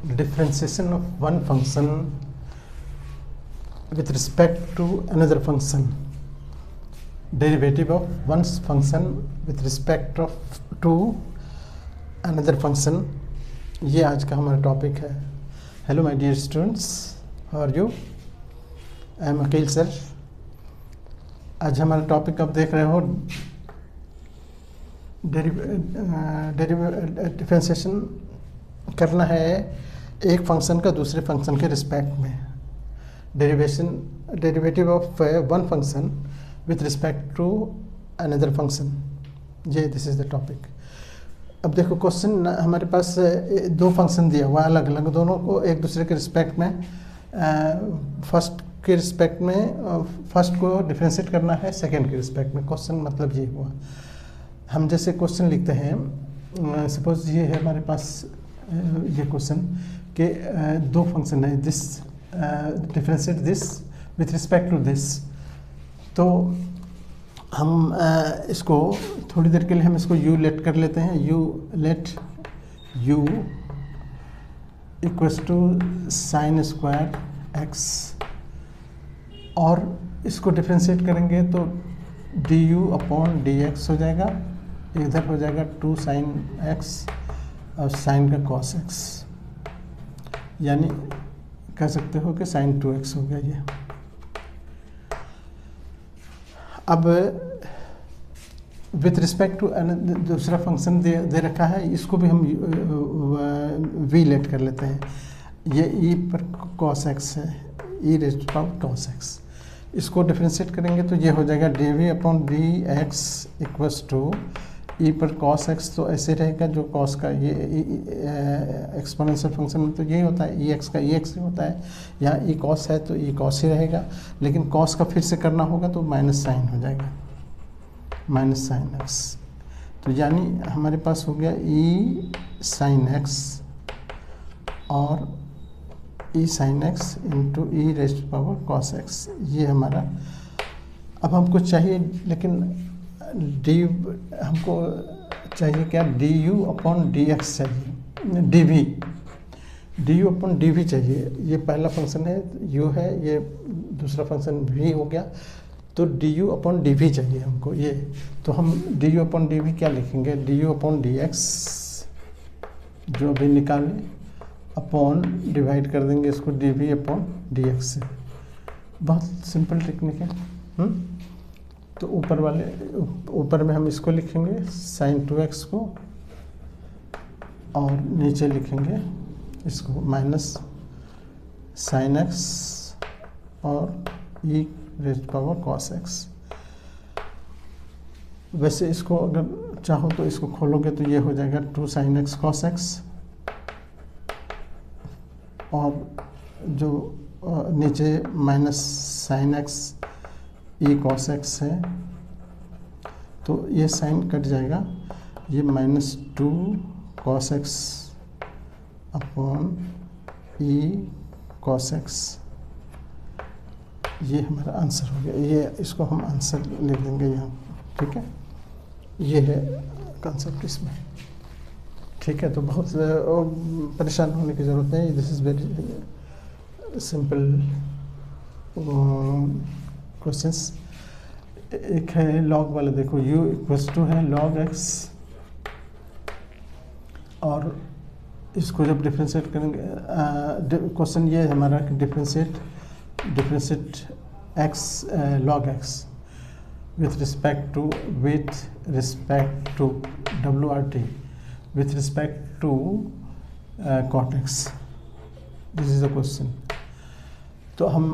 differentiation of one function with respect to another function, derivative of one function with respect of to another function, ये आज का हमारा topic है। Hello my dear students, how are you? I am Aqeel sir. आज हमारा topic आप देख रहे हो डिफरेंशिएशन करना है एक फंक्शन का दूसरे फंक्शन के रिस्पेक्ट में। Derivative of one function with respect to another function, ये दिस इज़ द टॉपिक। अब देखो क्वेश्चन हमारे पास दो फंक्शन दिया हुआ अलग अलग, दोनों को एक दूसरे के रिस्पेक्ट में फर्स्ट के रिस्पेक्ट में फर्स्ट को डिफरेंशिएट करना है सेकंड के रिस्पेक्ट में। क्वेश्चन मतलब ये हुआ, हम जैसे क्वेश्चन लिखते हैं, सपोज ये है हमारे पास ये क्वेश्चन के दो फंक्शन है, this differentiate this with respect to this. तो हम इसको थोड़ी देर के लिए हम इसको u लेट कर लेते हैं। u let u equals to sine square x, और इसको डिफरेंशिएट करेंगे तो du अपॉन dx हो जाएगा, इधर हो जाएगा 2 साइन x और साइन का cos x, यानी कह सकते हो कि साइन 2x हो गया ये। अब विथ रिस्पेक्ट टू दूसरा फंक्शन दे रखा है, इसको भी हम v लेट कर लेते हैं। ये e पर cos x है, e raised power cos x। इसको डिफरेंशिएट करेंगे तो ये हो जाएगा dv upon dx equals to e पर cos x। तो ऐसे रहेगा, जो cos का ये एक्सपोनेंशियल फंक्शन में तो यही होता है, ex का ex ही होता है। यहाँ e cos है तो e cos ही रहेगा, लेकिन cos का फिर से करना होगा तो माइनस साइन हो जाएगा, माइनस साइन x। तो यानी हमारे पास हो गया e साइन x और e sine x into e raised power cos x, ये हमारा। अब हमको चाहिए, लेकिन हमको चाहिए क्या, du अपॉन dx चाहिए, du अपॉन dv चाहिए। ये पहला फंक्शन है u है, ये दूसरा फंक्शन v हो गया, तो du अपॉन dv चाहिए हमको ये। तो हम du अपॉन dv क्या लिखेंगे, du अपॉन dx जो अभी निकालें अपॉन डिवाइड कर देंगे इसको dv अपॉन dx से। बहुत सिंपल टेक्निक है। तो ऊपर में हम इसको लिखेंगे साइन 2x को, और नीचे लिखेंगे इसको माइनस साइन x और e raised power cos x। वैसे इसको अगर चाहो तो इसको खोलोगे तो ये हो जाएगा 2 साइन x cos x, और जो नीचे minus sine x e cos x है, तो ये साइन कट जाएगा, ये minus 2 cos x upon e cos x, ये हमारा आंसर हो गया। ये इसको हम आंसर लिख देंगे यहाँ, ठीक है। ये है कंसेप्ट इसमें, ठीक है। तो बहुत परेशान होने की ज़रूरत नहीं, this is very simple questions. एक है लॉग वाला, देखो u इक्वल्स टू है log x, और इसको जब डिफरेंशिएट करेंगे, क्वेश्चन ये है हमारा कि differentiate x log x with respect to WRT with respect to cot x, this is the question. तो हम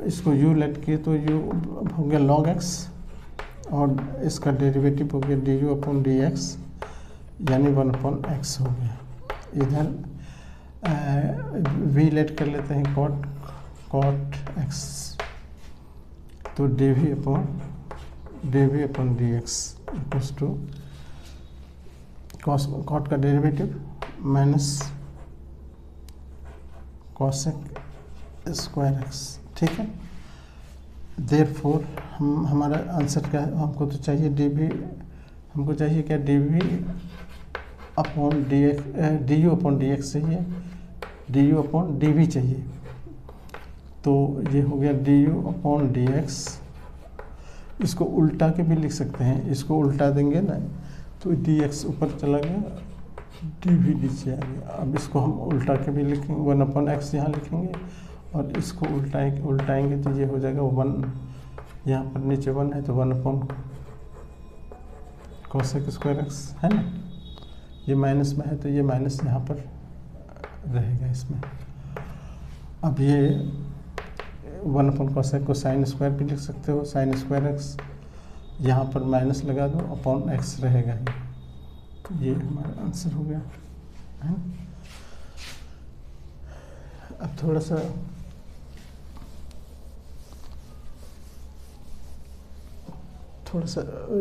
इसको u लेट किए तो u हो गया log x, और इसका डेरिवेटिव हो गया du अपॉन dx, यानी 1 अपॉन x हो गया। इधर v लेट कर लेते हैं cot x, तो dv upon dx equals to cot का derivative minus cos square x, ठीक है। देयरफॉर हमारा आंसर क्या है, हमको तो चाहिए हमको चाहिए क्या, dv upon d u upon d x चाहिए, d u upon d v चाहिए, तो ये हो गया d u upon d x. इसको उल्टा के भी लिख सकते हैं, इसको उल्टा देंगे ना तो डी एक्स ऊपर चला गया, डी वी नीचे आ गया। अब इसको हम उल्टा के भी लिखेंगे, 1/x यहाँ लिखेंगे और इसको उल्टाएंगे तो ये हो जाएगा 1, यहाँ पर नीचे 1 है तो 1/cos² है ना, ये माइनस में है तो ये माइनस यहाँ पर रहेगा इसमें। अब ये 1/cos को sin² भी लिख सकते हो, sin²x, यहाँ पर माइनस लगा दो, अपॉन x रहेगा ये हमारा आंसर हो गया है ना। अब थोड़ा सा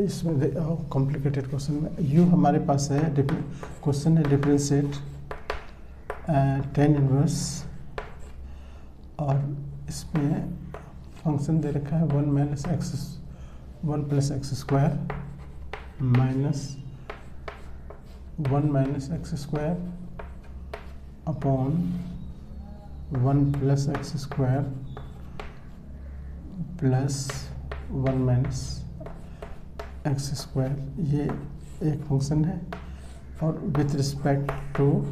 इसमें कॉम्प्लिकेटेड क्वेश्चन में यू हमारे पास है, क्वेश्चन है डिफरेंशिएट tan इनवर्स, और इसमें फंक्शन दे रखा है 1 + x² minus 1 - x² upon 1 + x² plus 1 - x²। ये एक फंक्शन है, और with respect to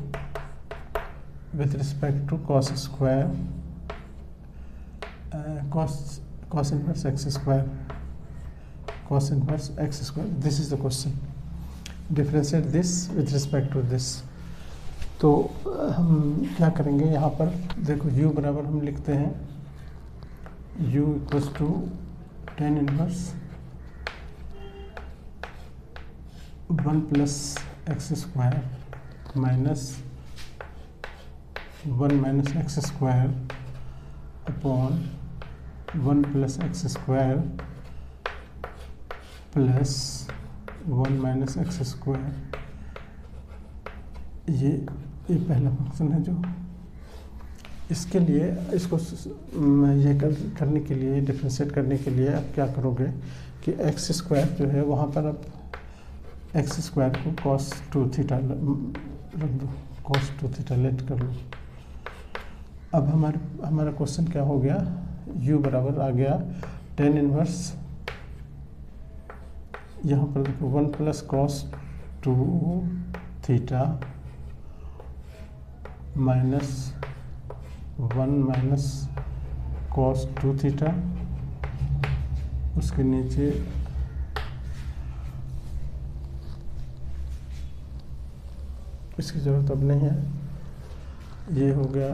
cos inverse x², this is the question, differentiate this with respect to this. तो हम क्या करेंगे, यहाँ पर देखो u बराबर हम लिखते हैं u = tan inverse 1 + x² minus 1 - x² upon 1 + x² plus 1 - x²। ये पहला फंक्शन है जो इसके लिए, इसको ये करने के लिए, डिफरेंशिएट करने के लिए आप क्या करोगे कि x² जो है वहाँ पर आप x² को cos 2θ रख दो, cos 2θ लेट कर लो। अब हमारा क्वेश्चन क्या हो गया, u बराबर आ गया tan इनवर्स, यहाँ पर देखो 1 + cos 2θ माइनस 1 - cos 2θ, उसके नीचे इसकी ज़रूरत अब नहीं है, ये हो गया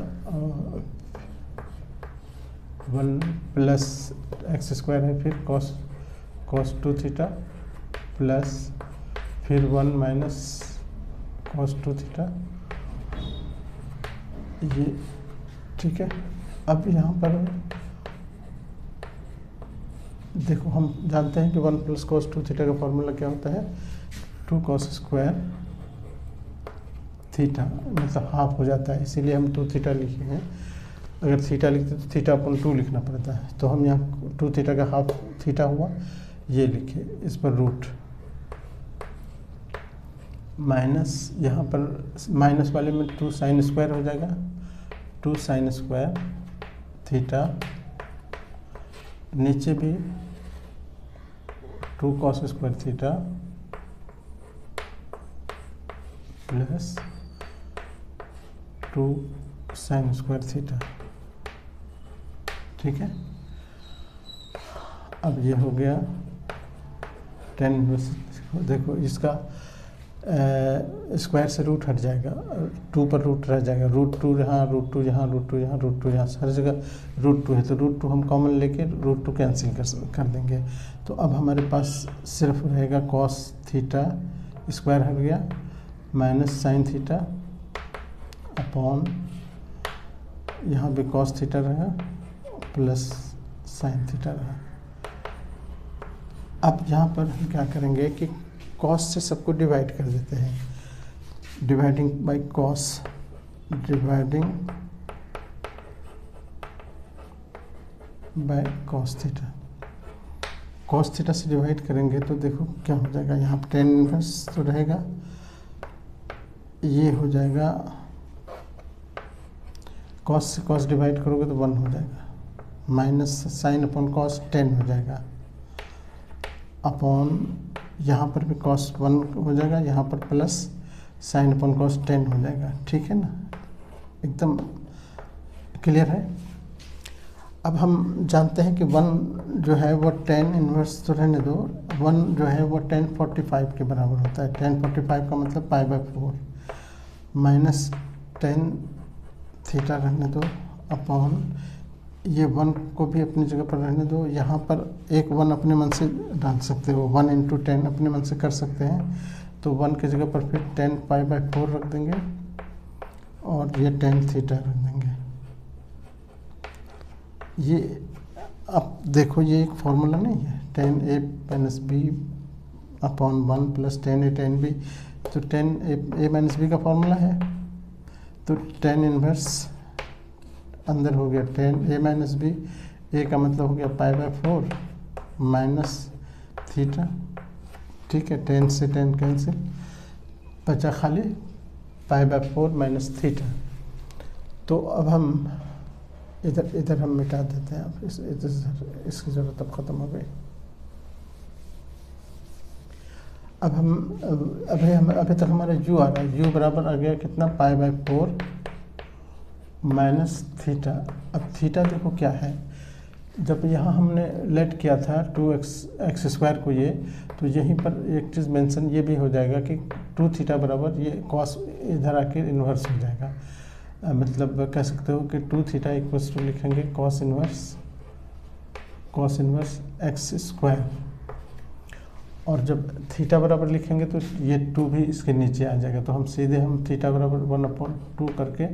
1 + x² है, फिर cos 2θ प्लस फिर 1 - cos 2θ, ये ठीक है। अब यहाँ पर देखो हम जानते हैं कि 1 + cos 2θ का फॉर्मूला क्या होता है, 2 cos² थीटा, मतलब हाफ हो जाता है, इसीलिए हम 2θ लिखे हैं। अगर थीटा लिखते तो θ/2 लिखना पड़ता है, तो हम यहाँ 2θ का हाफ थीटा हुआ, ये लिखे, इस पर रूट माइनस, यहाँ पर माइनस वाले में 2 sin² हो जाएगा, 2 sin² थीटा, नीचे भी 2 cos² theta plus 2 sin² theta, ठीक है। अब ये हो गया tan इनवर्स, देखो इसका स्क्वायर से रूट हट जाएगा, 2 पर रूट रह जाएगा, √2 यहाँ, √2 यहाँ, √2 यहाँ, √2 यहाँ, हर जगह √2 है, तो √2 हम कॉमन लेके √2 कैंसिल कर देंगे। तो अब हमारे पास सिर्फ रहेगा cos थीटा, स्क्वायर हट गया, माइनस sin थीटा अपॉन, यहाँ भी cos थीटा रहा प्लस sin थीटा रहा। अब यहाँ पर हम क्या करेंगे कि cos से सबको डिवाइड कर देते हैं, dividing by cos, dividing by cos theta, cos theta से डिवाइड करेंगे तो देखो क्या हो जाएगा, यहाँ पर tan इनवर्स तो रहेगा, ये हो जाएगा कॉस से कॉस डिवाइड करोगे तो 1 हो जाएगा, माइनस साइन अपॉन कॉस 10 हो जाएगा, अपॉन यहाँ पर भी कॉस 1 हो जाएगा, यहाँ पर प्लस साइन अपॉन कॉस 10 हो जाएगा। ठीक है ना, एकदम क्लियर है। अब हम जानते हैं कि 1 जो है वो 10 इन्वर्स तो रहने दो, 1 जो है वो 1045 के बराबर होता है। 1045 का मतलब π/4 माइनस 10 थीटा रहने दो, अपॉन ये 1 को भी अपनी जगह पर रहने दो। यहाँ पर एक 1 अपने मन से डाल सकते हो, 1 × 10 अपने मन से कर सकते हैं, तो 1 की जगह पर फिर 10 π/4 रख देंगे और ये 10 थीटा रख देंगे। ये अब देखो ये एक फॉर्मूला नहीं है, 10a - b upon 1 + 10a tan b, तो 10a - b का फॉर्मूला है, तो 10 इन्वर्स अंदर हो गया 10a - b, a का मतलब हो गया π/4 माइनस थीटा। ठीक है, 10 से 10 कैंसिल, बचा खाली π/4 माइनस थीटा। तो अब हम इधर हम मिटा देते हैं, अब इसकी ज़रूरत अब ख़त्म हो गई। अब हम अभी तक हमारा u आ रहा है, u बराबर आ गया कितना, π/4 माइनस थीटा। अब थीटा देखो क्या है, जब यहाँ हमने लेट किया था 2x² को ये, तो यहीं पर एक चीज़ मेंशन ये भी हो जाएगा कि 2 थीटा बराबर ये कॉस इधर आके इन्वर्स हो जाएगा। मतलब कह सकते हो कि 2 थीटा इक्वल्स टू लिखेंगे कॉस इन्वर्स x², और जब थीटा बराबर लिखेंगे तो ये 2 भी इसके नीचे आ जाएगा, तो हम सीधे हम थीटा बराबर 1/2 करके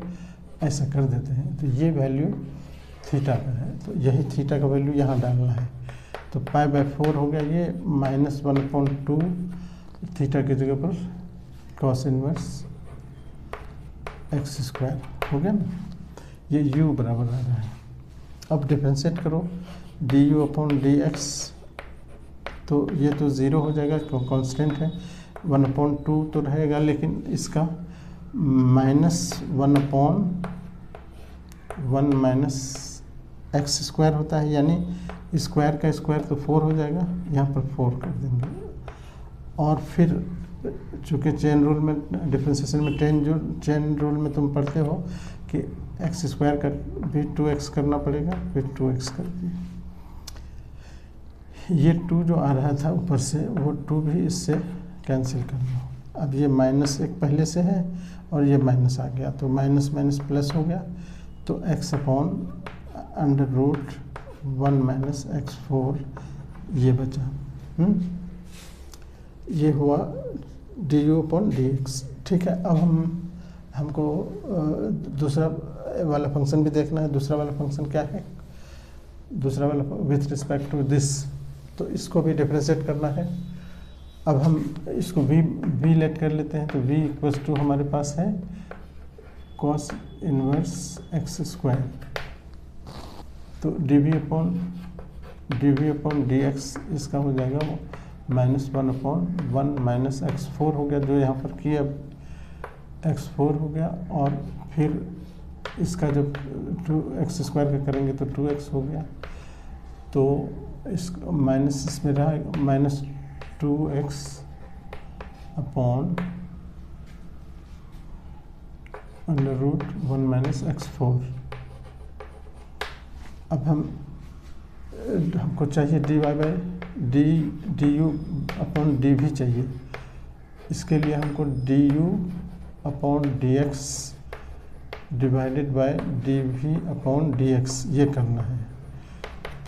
ऐसा कर देते हैं। तो ये वैल्यू थीटा का है, तो यही थीटा का वैल्यू यहाँ डालना है। तो π/4 हो गया ये, माइनस 1/2 थीटा की जगह पर कॉस इन्वर्स x² हो गया ना, ये u बराबर आ रहा है। अब डिफ्रेंशिएट करो du/dx, तो ये तो 0 हो जाएगा, कांस्टेंट है। 1/2 तो रहेगा, लेकिन इसका -1/1 माइनस x² होता है, यानी स्क्वायर का स्क्वायर तो 4 हो जाएगा, यहाँ पर 4 कर देंगे। और फिर चूँकि चेन रूल में, डिफ्रेंशिएशन में चेन रूल में तुम पढ़ते हो कि x² का भी 2x करना पड़ेगा, फिर 2x कर दिए। ये 2 जो आ रहा था ऊपर से, वो 2 भी इससे कैंसिल कर लो। अब ये माइनस एक पहले से है और ये माइनस आ गया, तो माइनस माइनस प्लस हो गया, तो x/√1 - x4 ये बचा। ये हुआ du/dx। ठीक है, अब हमको दूसरा वाला फंक्शन भी देखना है। दूसरा वाला फंक्शन क्या है, दूसरा वाला विथ रिस्पेक्ट टू दिस, तो इसको भी डिफ्रेंशिएट करना है। अब हम इसको v लेट कर लेते हैं, तो v इक्वल्स टू हमारे पास है cos इन्वर्स x², तो dv/dx इसका हो जाएगा वो -1/1 - x4 हो गया, जो यहाँ पर किया x4 हो गया, और फिर इसका जब 2x² का करेंगे तो 2x हो गया, तो इस माइनस इसमें रहा -2x अपॉन √1 - x4। अब हमको चाहिए du/dv चाहिए। इसके लिए हमको du/dx डिवाइडेड बाय dv/dx ये करना है।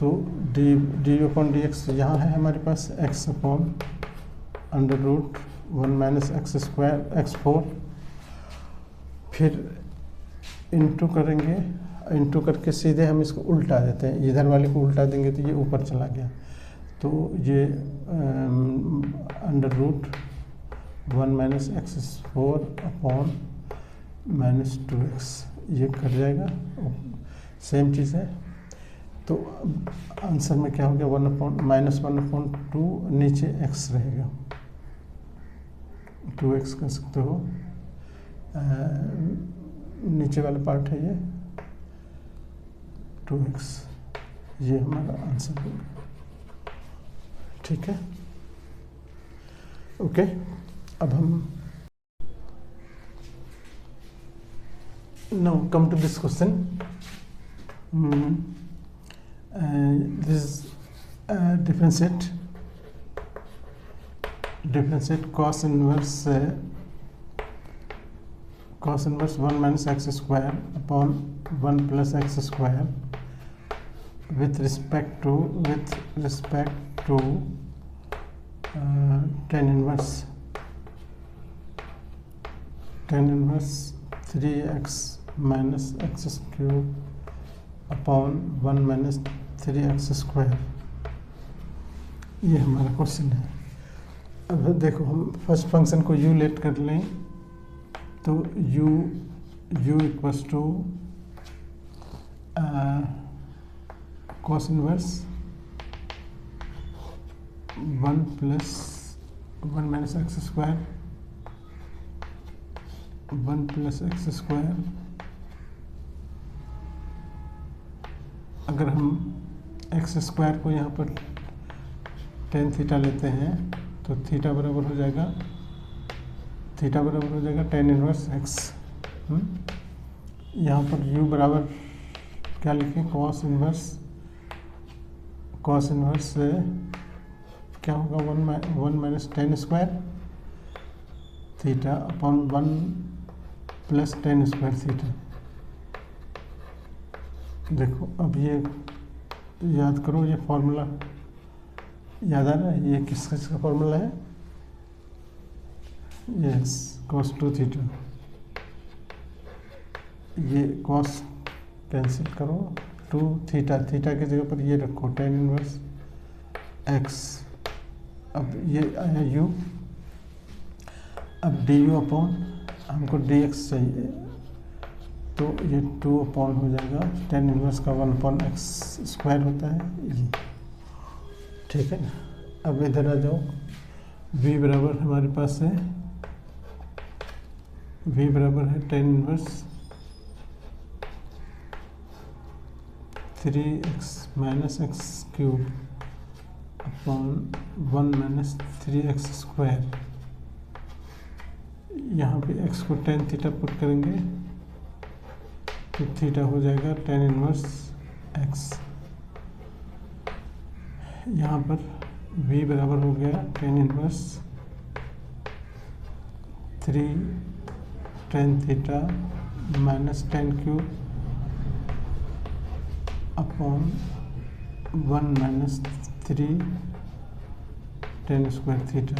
तो du/dx यहाँ है हमारे पास x/√1 - x4, फिर इंटू करेंगे, इंटू करके सीधे हम इसको उल्टा देते हैं, इधर वाले को उल्टा देंगे तो ये ऊपर चला गया, तो ये √1 - x4 अपॉन -2x ये कट जाएगा, सेम चीज़ है। तो आंसर में क्या हो गया, -1/2, नीचे x रहेगा, 2x कह सकते हो, नीचे वाला पार्ट है ये, 2x, ये हमारा आंसर होगा। ठीक है, ओके। अब हम now come to this question. This differentiate cos inverse 1 minus x square upon 1 plus x square with respect to tan inverse 3x minus x cube upon 1 minus 3x square। ये हमारा question है। अब देखो, हम first function को u let कर लें तो u equals to cos inverse 1 plus 1 minus x square 1 plus x square। अगर हम x स्क्वायर को यहाँ पर tan थीटा लेते हैं तो थीटा बराबर हो जाएगा tan इनवर्स x। यहाँ पर u बराबर क्या लिखें, cos इनवर्स से क्या होगा 1 minus tan square theta upon 1 plus tan square theta. देखो, अब ये याद करो, ये फॉर्मूला याद आ रहा है, ये किस का फॉर्मूला है, यस, cos 2 थीटा। ये cos कैंसिल करो, 2 थीटा की जगह पर ये रखो tan इनवर्स x। अब ये आया u, अब du अपॉन हमको dx चाहिए तो ये 2 अपॉन हो जाएगा tan इनवर्स का 1 अपॉन x स्क्वायर होता है ये। ठीक है ना, अब इधर आ जाओ, v बराबर हमारे पास है, v बराबर है tan inverse 3x minus x cube upon 1 minus 3x square. यहाँ पे x को tan थीटा पुट करेंगे तो थीटा हो जाएगा tan इनवर्स x। यहाँ पर v बराबर हो गया tan inverse 3 tan theta minus tan cube upon 1 minus 3 tan square theta,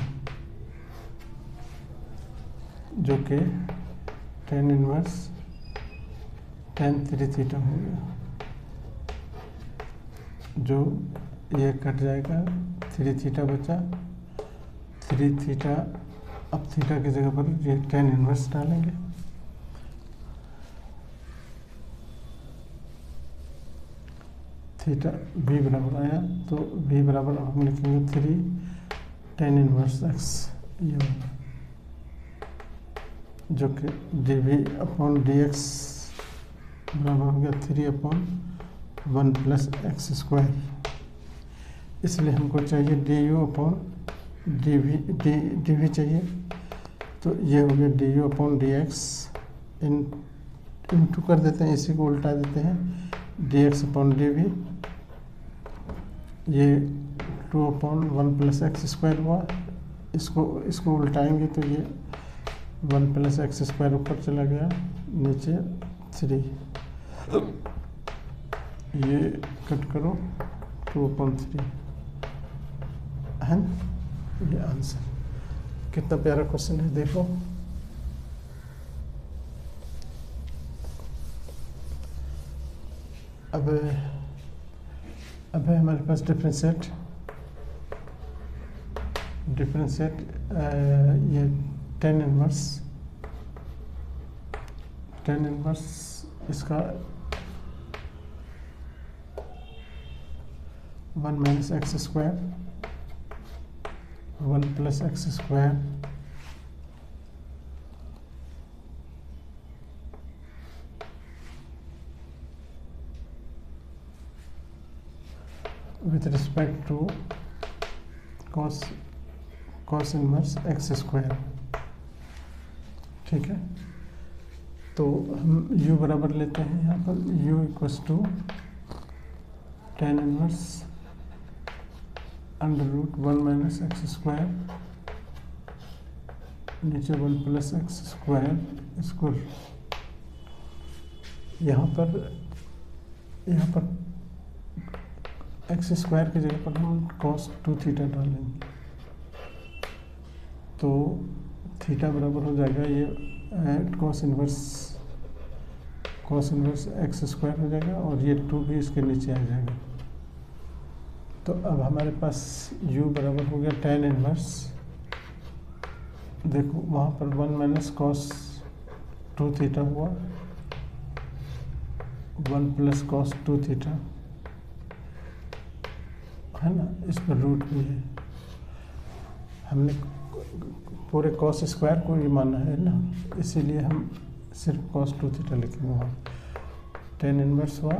जो कि tan इनवर्स tan 3 थीटा हो गया, जो ये कट जाएगा, 3 थीटा बचा, 3 थीटा। अब थीटा की जगह पर ये tan इनवर्स डालेंगे, थीटा v बराबर आया तो v बराबर हम लिखेंगे 3 tan इनवर्स x, ये होगा, जो कि dv अपॉन dx बराबर हो गया 3 अपॉन 1 प्लस एक्स स्क्वायर। इसलिए हमको चाहिए du अपॉन dv चाहिए, तो ये हो गया du अपॉन dx इंटू कर देते हैं, इसी को उल्टा देते हैं, dx अपॉन dv, ये 2 अपॉन 1 प्लस एक्स स्क्वायर हुआ। इसको उल्टाएंगे तो ये 1 प्लस एक्स स्क्वायर ऊपर चला गया, नीचे 3, ये कट करो 2 अपॉन 3 है, ये आंसर। कितना प्यारा क्वेश्चन है, देखो। अब है हमारे पास डिफरेंशिएट ये tan इनवर्स इसका 1 minus x square 1 plus x square with respect to cos inverse x square. ठीक है, तो हम u बराबर लेते हैं यहाँ पर, u equals to tan inverse under root 1 minus x square, नीचे 1 प्लस एक्स स्क्वायर स्क्वायर। यहाँ पर एक्स स्क्वायर की जगह पर हम cos 2 थीटा डालेंगे, तो थीटा बराबर हो जाएगा ये cos इनवर्स एक्स स्क्वायर हो जाएगा, और ये 2 भी इसके नीचे आ जाएगा। तो अब हमारे पास u बराबर हो गया tan इनवर्स, देखो वहाँ पर 1 माइनस cos 2 थीटा हुआ, 1 प्लस cos 2 थीटा है ना, इस पर रूट भी है। हमने पूरे cos स्क्वायर को ही माना है ना, इसीलिए हम सिर्फ cos 2 थीटा लिखेंगे वहाँ। tan इनवर्स हुआ।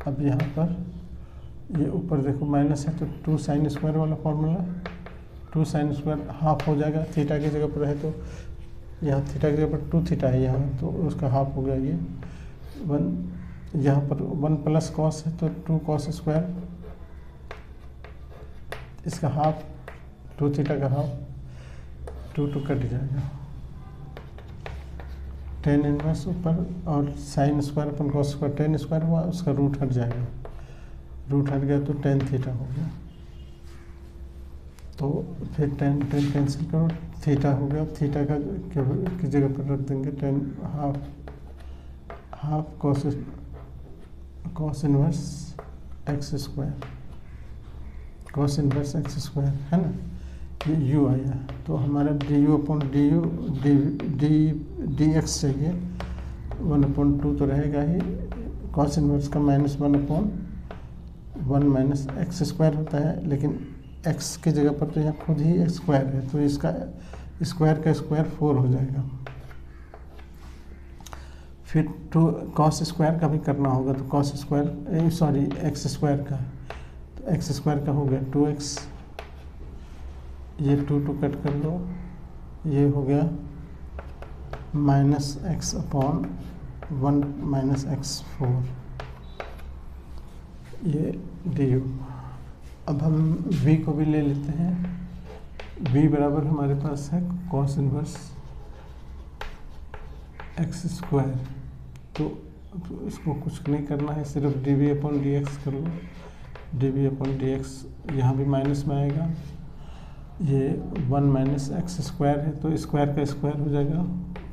अब यहाँ पर ये ऊपर देखो माइनस है, तो 2 साइन स्क्वायर वाला फॉर्मूला, 2 साइन स्क्वायर हाफ हो जाएगा, थीटा की जगह पर है तो यहाँ थीटा की जगह पर 2 थीटा है यहाँ, तो उसका हाफ हो गया ये 1। यहाँ पर 1 प्लस कॉस है तो 2 कॉस स्क्वायर, इसका हाफ 2 थीटा का हाफ, 2 कट जाएगा। tan इनवर्स ऊपर और sine square upon cos square, tan square हुआ, उसका रूट हट जाएगा, रूट हट गया तो tan थीटा हो गया। तो फिर tan कैंसिल करो, थीटा हो गया, थीटा का की जगह पर रख देंगे tan half cos inverse x square, cos inverse x square है ना, ये u आया। तो हमारा du अपॉन डी एक्स चाहिए, 1/2 तो रहेगा ही, कॉस इनवर्स का -1/1 माइनस एक्स स्क्वायर होता है, लेकिन x की जगह पर तो यहाँ खुद ही स्क्वायर है, तो इसका स्क्वायर का स्क्वायर 4 हो जाएगा। फिर 2 कॉस स्क्वायर का भी करना होगा, तो cos square sorry x square का, तो एक्स स्क्वायर का हो गया 2x, ये 2 कट कर लो, ये हो गया -x/1 माइनस x4, ये du। अब हम v को भी ले लेते हैं, v बराबर हमारे पास है cos इनवर्स एक्स स्क्वायर, तो इसको कुछ नहीं करना है, सिर्फ dv/dx कर लो, dv/dx यहाँ भी माइनस में आएगा, ये 1 माइनस एक्स स्क्वायर है, तो स्क्वायर का स्क्वायर हो जाएगा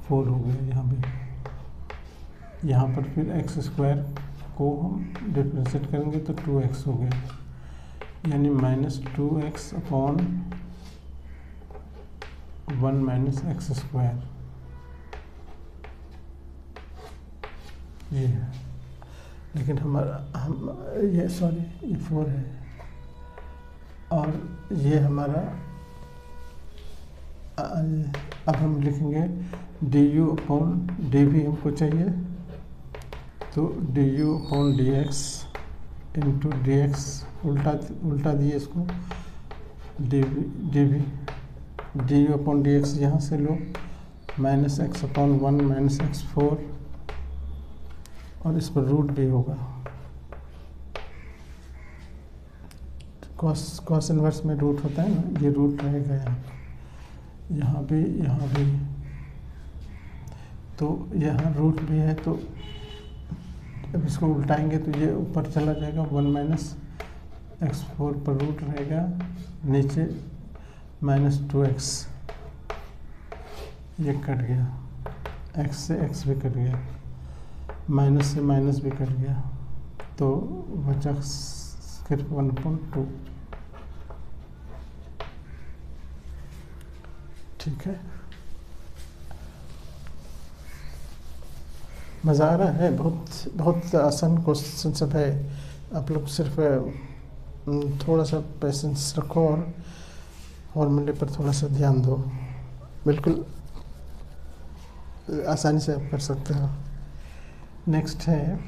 4 हो गया यहाँ भी। यहाँ पर फिर एक्स स्क्वायर को हम डिफ्रेंशिएट करेंगे तो 2x हो गया, यानी -2x/1 माइनस एक्स स्क्वायर, ये है। लेकिन हम ये 4 है, और ये हमारा अब हम लिखेंगे du/dv हमको चाहिए, तो du/dx इंटू dx, उल्टा दिए इसको, du/dx यहाँ से लो, -x/1 माइनस x4, और इस पर रूट भी होगा, कॉस इनवर्स में रूट होता है ना, ये रूट रहेगा यहाँ भी, तो यहाँ रूट भी है, तो अब इसको उल्टाएंगे तो ये ऊपर चला जाएगा, 1 माइनस x4 पर रूट रहेगा, नीचे -2x, ये कट गया, x से x भी कट गया, माइनस से माइनस भी कट गया, तो बचा सिर्फ 1/2। ठीक है, मज़ा आ रहा है, बहुत आसान क्वेश्चन सब है। आप लोग सिर्फ थोड़ा सा पेशेंस रखो और फॉर्मूले पर थोड़ा सा ध्यान दो, बिल्कुल आसानी से आप कर सकते हो। नेक्स्ट है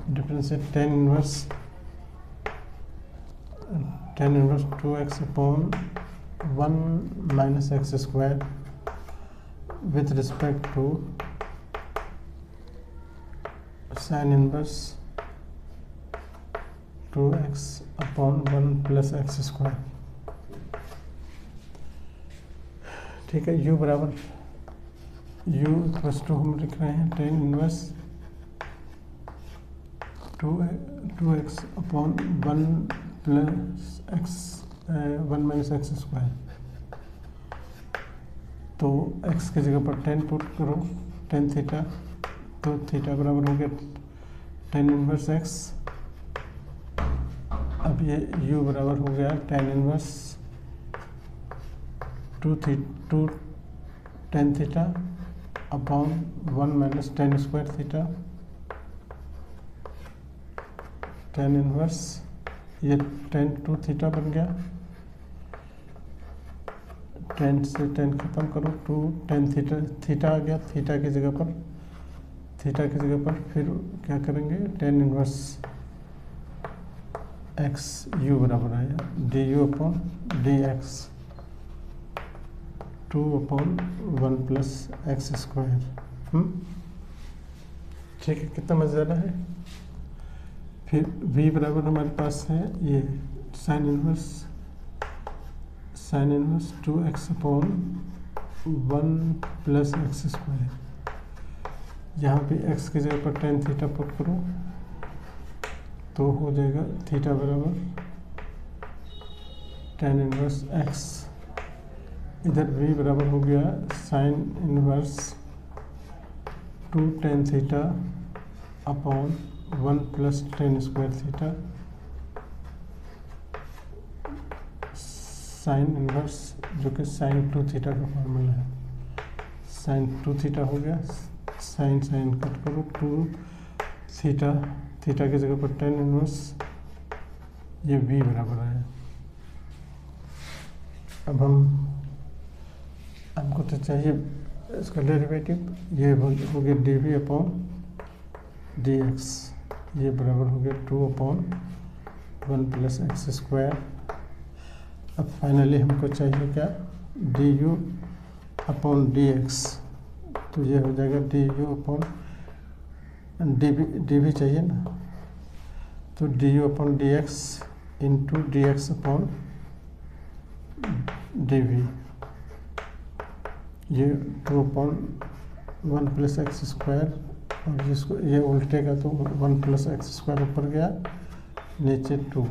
differentiate tan inverse 2x upon 1 minus x square with respect to sin inverse 2x upon 1 plus x square. ठीक है, u बराबर u प्लस 2 हम लिख रहे हैं tan inverse 2x upon 1 plus x 1 minus x square. तो x की जगह पर tan पुट करो, tan थीटा, तो थीटा बराबर हो गया tan इनवर्स x। अब ये u बराबर हो गया tan inverse 2 tan theta upon 1 minus tan square theta. tan inverse ये tan 2 थीटा बन गया, tan से tan खत्म करो, 2 tan थीटा आ गया। थीटा की जगह पर फिर क्या करेंगे, tan इनवर्स x u बराबर आया du upon dx 2 upon 1 plus x square. ठीक है, कितना मज़ेदार है। फिर v बराबर हमारे पास है ये sine inverse 2x upon 1 plus x square. यहाँ पे x की जगह पर tan थीटा पुट करो, तो हो जाएगा थीटा बराबर tan इनवर्स x। इधर v बराबर हो गया sine inverse 2 tan theta upon 1 plus tan square theta. Sine inverse जो कि साइन 2 थीटा का फॉर्मूला है, साइन 2 थीटा हो गया, साइन कट करो, 2 थीटा की जगह पर tan इनवर्स ये v बराबर आया। अब हमको तो चाहिए इसका डेरिवेटिव, ये हो गया dv अपॉन dx, ये बराबर हो गया 2 अपॉन 1 प्लस एक्स स्क्वायर। अब फाइनली हमको चाहिए क्या, du अपॉन dx, तो ये हो जाएगा du अपॉन dv चाहिए ना, तो du upon dx into dx upon dv, ये 2 अपॉन 1 प्लस एक्स स्क्वायर, और जिसको ये उल्टेगा तो 1 प्लस एक्स स्क्वायर ऊपर गया, नीचे 2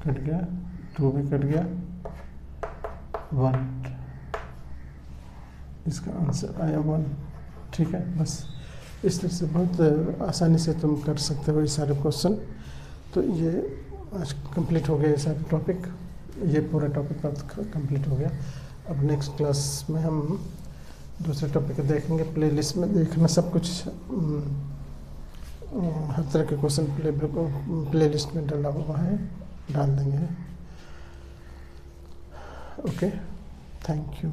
कट गया, 2 भी कट गया, 1, इसका आंसर आया 1। ठीक है, बस इस तरह से बहुत आसानी से तुम कर सकते हो ये सारे क्वेश्चन। तो ये आज कंप्लीट हो गया ये सारे टॉपिक, ये पूरा टॉपिक कंप्लीट हो गया। अब नेक्स्ट क्लास में हम दूसरे टॉपिक देखेंगे। प्लेलिस्ट में देखना सब कुछ, हर तरह के क्वेश्चन प्लेलिस्ट में डाला हुआ है, डाल देंगे। Okay, thank you.